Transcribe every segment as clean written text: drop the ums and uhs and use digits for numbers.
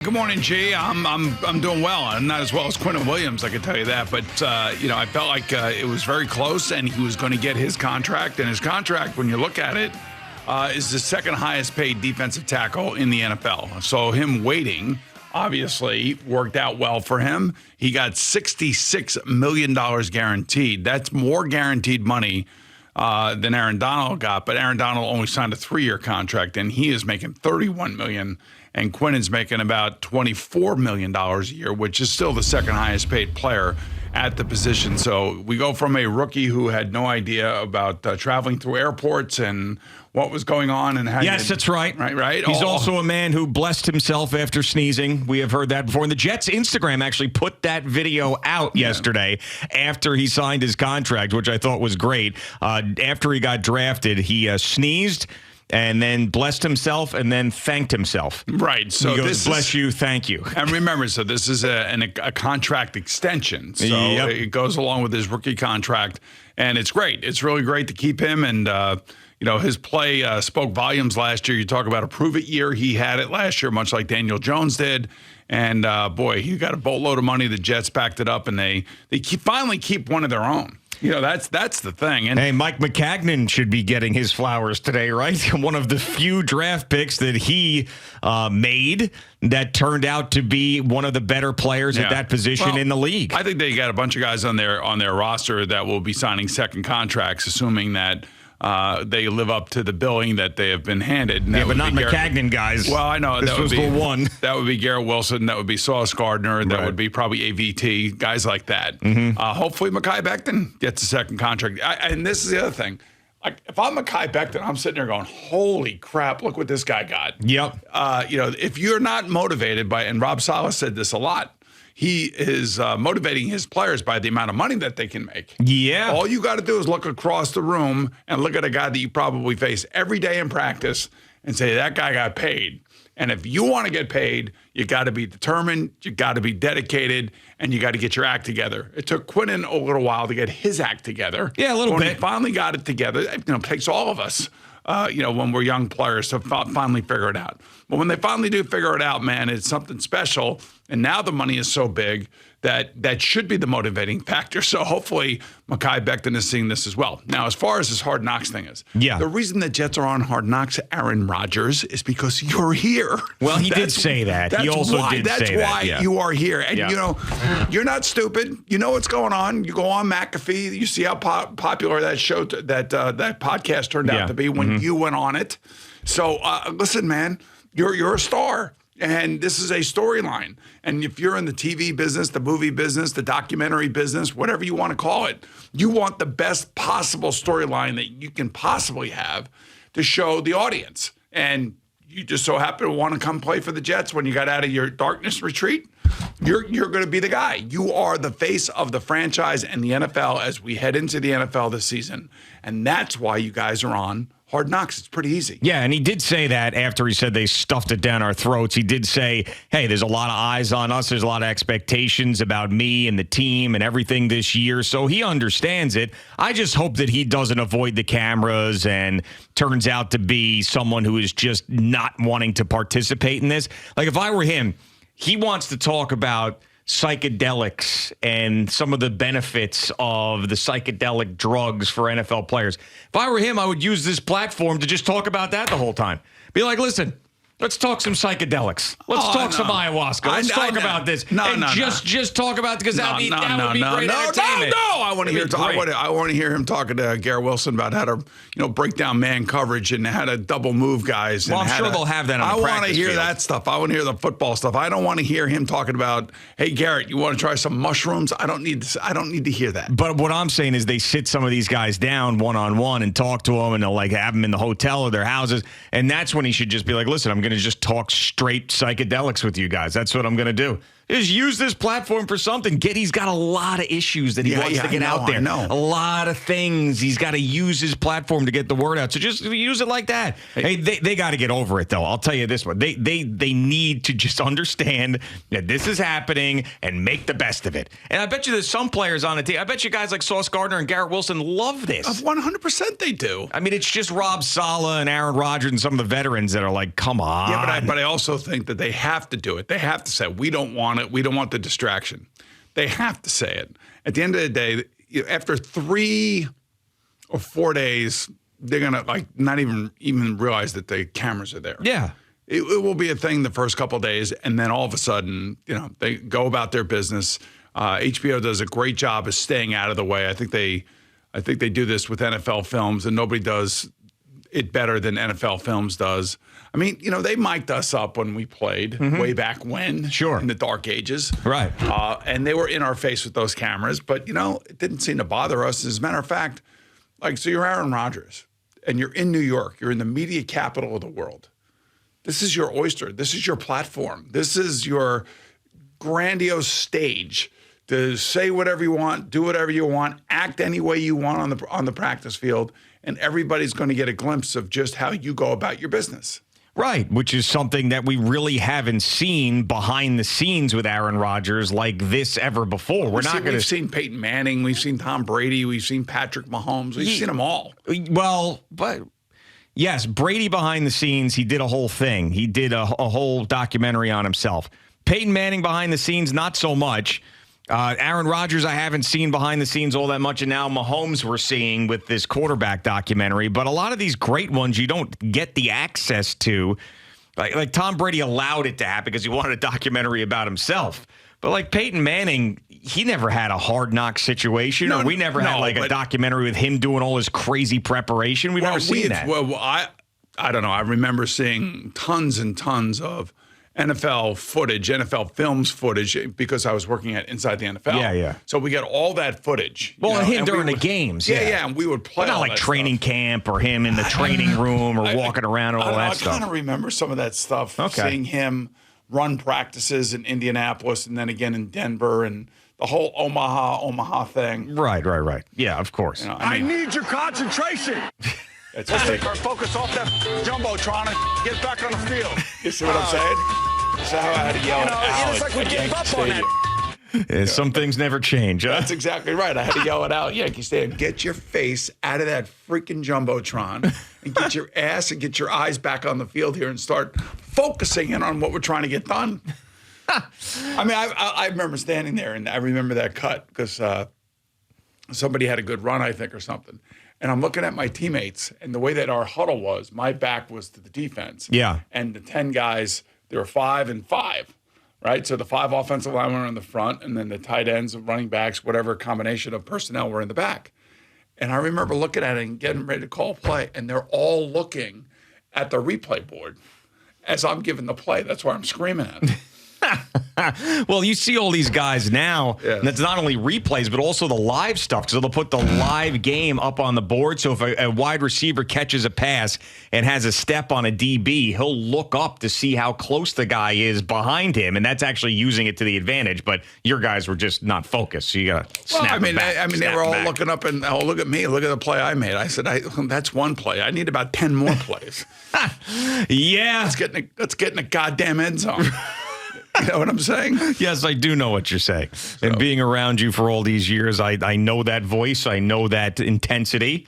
Good morning, G. I'm doing well. I'm not as well as Quinnen Williams, I can tell you that. But I felt like it was very close, and he was going to get his contract. And his contract, when you look at it, is the second highest paid defensive tackle in the NFL. So him waiting obviously worked out well for him. He got $66 million guaranteed. That's more guaranteed money than Aaron Donald got. But Aaron Donald only signed a 3-year contract, and he is making $31 million. And Quinnen's making about $24 million a year, which is still the second highest paid player at the position. So we go from a rookie who had no idea about traveling through airports and what was going on. And how yes, that's right. Right. He's also a man who blessed himself after sneezing. We have heard that before. And the Jets' Instagram actually put that video out yesterday after he signed his contract, which I thought was great. After he got drafted, he sneezed and then blessed himself, and then thanked himself. Right. So he goes, this bless you, thank you. And remember, so this is a contract extension. So it goes along with his rookie contract, and it's great. It's really great to keep him, and his play spoke volumes last year. You talk about a prove-it year. He had it last year, much like Daniel Jones did. And, he got a boatload of money. The Jets backed it up, and they finally keep one of their own. That's the thing. And hey, Mike McCagnon should be getting his flowers today, right? One of the few draft picks that he made that turned out to be one of the better players at that position in the league. I think they got a bunch of guys on their roster that will be signing second contracts, assuming that they live up to the billing that they have been handed. Yeah, but not McCagnon guys. Well, I know. This was the one. That would be Garrett Wilson. That would be Sauce Gardner. That would be probably AVT, guys like that. Mm-hmm. Hopefully Mekhi Becton gets a second contract. And this is the other thing. Like, if I'm Mekhi Becton, I'm sitting there going, holy crap, look what this guy got. Yep. If you're not motivated by, and Rob Saleh said this a lot, he is motivating his players by the amount of money that they can make. Yeah. All you got to do is look across the room and look at a guy that you probably face every day in practice and say, that guy got paid. And if you want to get paid, you got to be determined, you got to be dedicated, and you got to get your act together. It took Quinnen a little while to get his act together. Yeah, a little bit. When he finally got it together, it takes all of us. When we're young players to finally figure it out. But when they finally do figure it out, man, it's something special. And now the money is so big that should be the motivating factor. So hopefully Mekhi Becton is seeing this as well. Now, as far as this Hard Knocks thing is, the reason the Jets are on Hard Knocks, Aaron Rodgers, is because you're here. Well, he did say that. He also did say that. That's why you are here. And, you're not stupid. You know what's going on. You go on McAfee. You see how popular that show, that podcast turned out to be when you went on it. So, listen, man, you're a star. And this is a storyline. And if you're in the TV business, the movie business, the documentary business, whatever you want to call it, you want the best possible storyline that you can possibly have to show the audience. And you just so happen to want to come play for the Jets when you got out of your darkness retreat. You're going to be the guy. You are the face of the franchise and the NFL as we head into the NFL this season. And that's why you guys are on Hard Knocks. It's pretty easy. Yeah, and he did say that after he said they stuffed it down our throats. He did say, hey, there's a lot of eyes on us. There's a lot of expectations about me and the team and everything this year. So he understands it. I just hope that he doesn't avoid the cameras and turns out to be someone who is just not wanting to participate in this. Like, if I were him, he wants to talk about psychedelics and some of the benefits of the psychedelic drugs for NFL players. If I were him, I would use this platform to just talk about that the whole time. Be like, listen, let's talk some psychedelics. Let's talk some ayahuasca. Let's talk about this. Just talk about it, because that would be great entertainment. I want to hear. I want to hear him talking to Garrett Wilson about how to, break down man coverage and how to double move guys. Well, I'm sure they'll have that on the practice field. I want to hear that stuff. I want to hear the football stuff. I don't want to hear him talking about, hey, Garrett, you want to try some mushrooms? I don't need to hear that. But what I'm saying is they sit some of these guys down one-on-one and talk to them, and they'll have them in the hotel or their houses, and that's when he should just be like, listen, I'm going to just talk straight psychedelics with you guys. That's what I'm going to do. Just use this platform for something. He's got a lot of issues that he wants to get out there. A lot of things. He's got to use his platform to get the word out. So just use it like that. Hey, they got to get over it, though. I'll tell you this one. They need to just understand that this is happening and make the best of it. And I bet you there's some players on the team. I bet you guys like Sauce Gardner and Garrett Wilson love this. 100% they do. I mean, it's just Rob Saleh and Aaron Rodgers and some of the veterans that are like, come on. Yeah, but I also think that they have to do it. They have to say, we don't want it. We don't want the distraction. They have to say it. At the end of the day, after 3 or 4 days, they're going to not even realize that the cameras are there. Yeah. It will be a thing the first couple of days, and then all of a sudden, they go about their business. HBO does a great job of staying out of the way. I think they do this with NFL Films, and nobody does it better than NFL Films does. I mean, they mic'd us up when we played way back when, in the dark ages. Right. And they were in our face with those cameras, but, it didn't seem to bother us. As a matter of fact, so you're Aaron Rodgers, and you're in New York. You're in the media capital of the world. This is your oyster. This is your platform. This is your grandiose stage to say whatever you want, do whatever you want, act any way you want on the practice field, and everybody's going to get a glimpse of just how you go about your business. Right, which is something that we really haven't seen behind the scenes with Aaron Rodgers like this ever before. We've seen Peyton Manning, we've seen Tom Brady, we've seen Patrick Mahomes, we've seen them all. Well, but yes, Brady behind the scenes, he did a whole thing. He did a whole documentary on himself. Peyton Manning behind the scenes, not so much. Aaron Rodgers, I haven't seen behind the scenes all that much, and now Mahomes we're seeing with this quarterback documentary. But a lot of these great ones you don't get the access to. Like Tom Brady allowed it to happen because he wanted a documentary about himself. But like Peyton Manning, he never had a hard knock situation, or we never had a documentary with him doing all his crazy preparation. We've never seen that. Well, I don't know. I remember seeing tons and tons of NFL footage, NFL Films footage, because I was working inside the NFL. Yeah. So we get all that footage. Well, him during the games. Yeah, and we would play. But not like training camp or him in the training room or walking around and all that stuff. I kind of remember some of that stuff. Okay. Seeing him run practices in Indianapolis and then again in Denver and the whole Omaha thing. Right. Yeah, of course. I need your concentration. Let's take our focus off that jumbotron and get back on the field. You see what I'm saying? That's how I had to yell at Al. It's like we gave up on that. Yeah, some things never change. Huh? That's exactly right. I had to yell it out. Yankee Stadium. Get your face out of that freaking jumbotron and get your ass and get your eyes back on the field here and start focusing in on what we're trying to get done. I mean, I remember standing there, and I remember that cut because somebody had a good run, I think, or something. And I'm looking at my teammates, and the way that our huddle was, my back was to the defense. Yeah. And the 10 guys, there were 5 and 5, right? So the 5 offensive linemen were in the front, and then the tight ends, running backs, whatever combination of personnel were in the back. And I remember looking at it and getting ready to call play, and they're all looking at the replay board as I'm giving the play. That's why I'm screaming at them. Well, you see all these guys now. Yeah. And it's not only replays, but also the live stuff. So they'll put the live game up on the board. So if a wide receiver catches a pass and has a step on a DB, he'll look up to see how close the guy is behind him. And that's actually using it to the advantage. But your guys were just not focused. So you got to snap it back. I mean, they were all looking up and, oh, look at me. Look at the play I made. I said, that's one play. I need about 10 more plays. Yeah. Let's get in a goddamn end zone. You know what I'm saying? Yes, I do know what you're saying. So. And being around you for all these years, I know that voice. I know that intensity.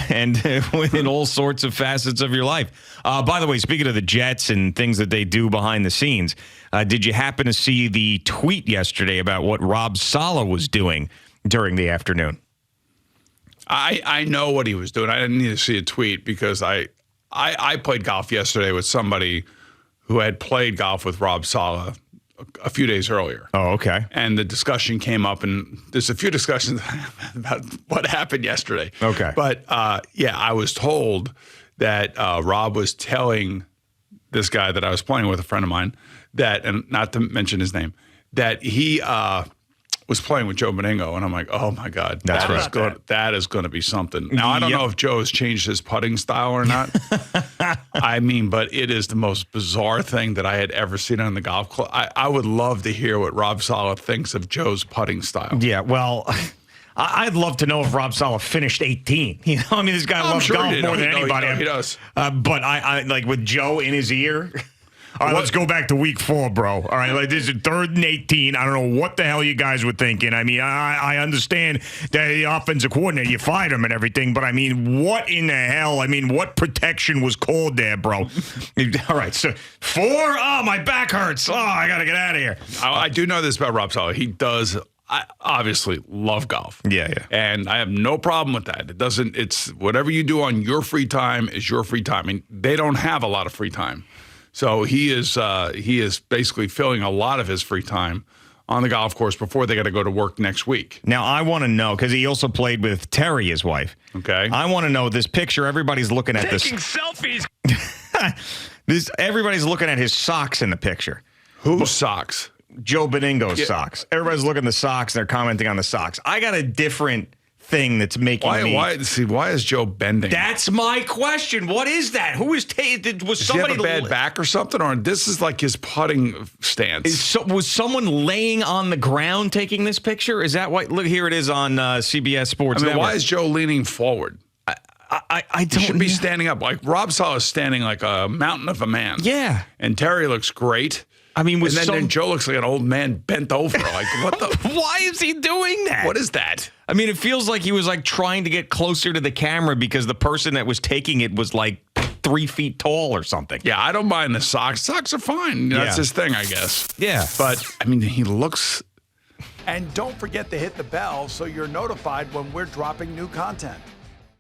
And in all sorts of facets of your life. By the way, speaking of the Jets and things that they do behind the scenes, did you happen to see the tweet yesterday about what Rob Saleh was doing during the afternoon? I know what he was doing. I didn't need to see a tweet because I played golf yesterday with somebody who had played golf with Rob Saleh a few days earlier. Oh, okay. And the discussion came up, and there's a few discussions about what happened yesterday. Okay. But, I was told that Rob was telling this guy that I was playing with, a friend of mine, that, and not to mention his name, that he was playing with Joe Beningo, and I'm like, oh my God, That's that right. is good. That is going to be something. Now I don't know if Joe has changed his putting style or not. I mean, but it is the most bizarre thing that I had ever seen on the golf club. I would love to hear what Rob Saleh thinks of Joe's putting style. Yeah, well, I'd love to know if Rob Saleh finished 18. You know, I mean, this guy loves golf more than anybody. He does. But I like with Joe in his ear. All right, let's go back to week 4, bro. All right, like this is 3rd and 18. I don't know what the hell you guys were thinking. I mean, I understand that the offensive coordinator, you fired him and everything, but I mean, what in the hell? I mean, what protection was called there, bro? All right, so 4? Oh, my back hurts. Oh, I got to get out of here. I do know this about Rob Saleh. He does obviously love golf. Yeah. And I have no problem with that. It's whatever you do on your free time is your free time. I mean, they don't have a lot of free time. So he is basically filling a lot of his free time on the golf course before they got to go to work next week. Now, I want to know, because he also played with Terry, his wife. Okay. I want to know this picture. Everybody's looking at Taking selfies. Everybody's looking at his socks in the picture. Whose socks? Joe Beningo's socks. Everybody's looking at the socks, and they're commenting on the socks. I got a different thing that's making me. Why is Joe bending? That's my question. What is that? Who is was Does somebody he have a bad back or something? Or this is like his putting stance? was someone laying on the ground taking this picture? Is that what? Look, here it is on CBS Sports Network. Why is Joe leaning forward? I don't. He should be standing up. Like Rob Saleh is standing like a mountain of a man. Yeah. And Terry looks great. I mean, then Joe looks like an old man bent over. Like, what the? Why is he doing that? What is that? I mean, it feels like he was like trying to get closer to the camera because the person that was taking it was like 3 feet tall or something. Yeah, I don't mind the socks. Socks are fine. That's his thing, I guess. Yeah. But, I mean, he looks. And don't forget to hit the bell so you're notified when we're dropping new content.